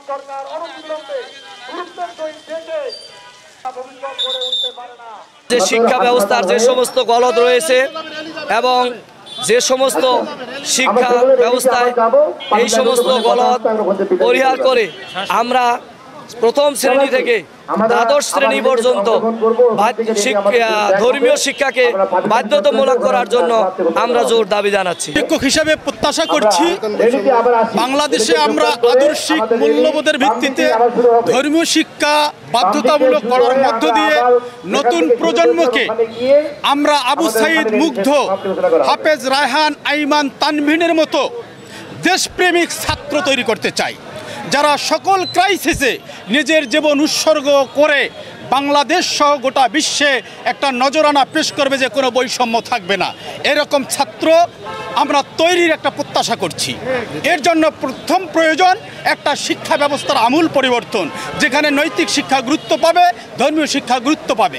সরকার অনতিবিলম্বে গুরুত্বের সহিত দেখে ভবিষ্যৎ গড়ে উঠতে পারে না। যে শিক্ষা ব্যবস্থার যে সমস্ত গলদ রয়েছে এবং যে সমস্ত শিক্ষা ব্যবস্থায় এই সমস্ত গলদ পরিহার করে আমরা প্রথম শ্রেণী থেকে দ্বাদশ শ্রেণী পর্যন্ত ধর্মীয় শিক্ষাকে বাধ্যতামূলক করার জন্য আমরা জোর দাবি জানাচ্ছি। শিক্ষক হিসেবে প্রত্যাশা করছি বাংলাদেশে আমরা আদর্শিক মূল্যবোধের ভিত্তিতে ধর্মীয় শিক্ষা বাধ্যতামূলক করার মধ্য দিয়ে নতুন প্রজন্মকে আমরা আবু সাইদ মুগ্ধ, হাফেজ রায়হান, আইমান, তানভিনের মতো দেশপ্রেমিক ছাত্র তৈরি করতে চাই, যারা সকল ক্রাইসিসে নিজের জীবন উৎসর্গ করে বাংলাদেশ সহ গোটা বিশ্বে একটা নজরানা পেশ করবে যে কোনো বৈষম্য থাকবে না। এরকম ছাত্র আমরা তৈরির একটা প্রত্যাশা করছি। এর জন্য প্রথম প্রয়োজন একটা শিক্ষা ব্যবস্থার আমূল পরিবর্তন, যেখানে নৈতিক শিক্ষা গুরুত্ব পাবে, ধর্মীয় শিক্ষা গুরুত্ব পাবে।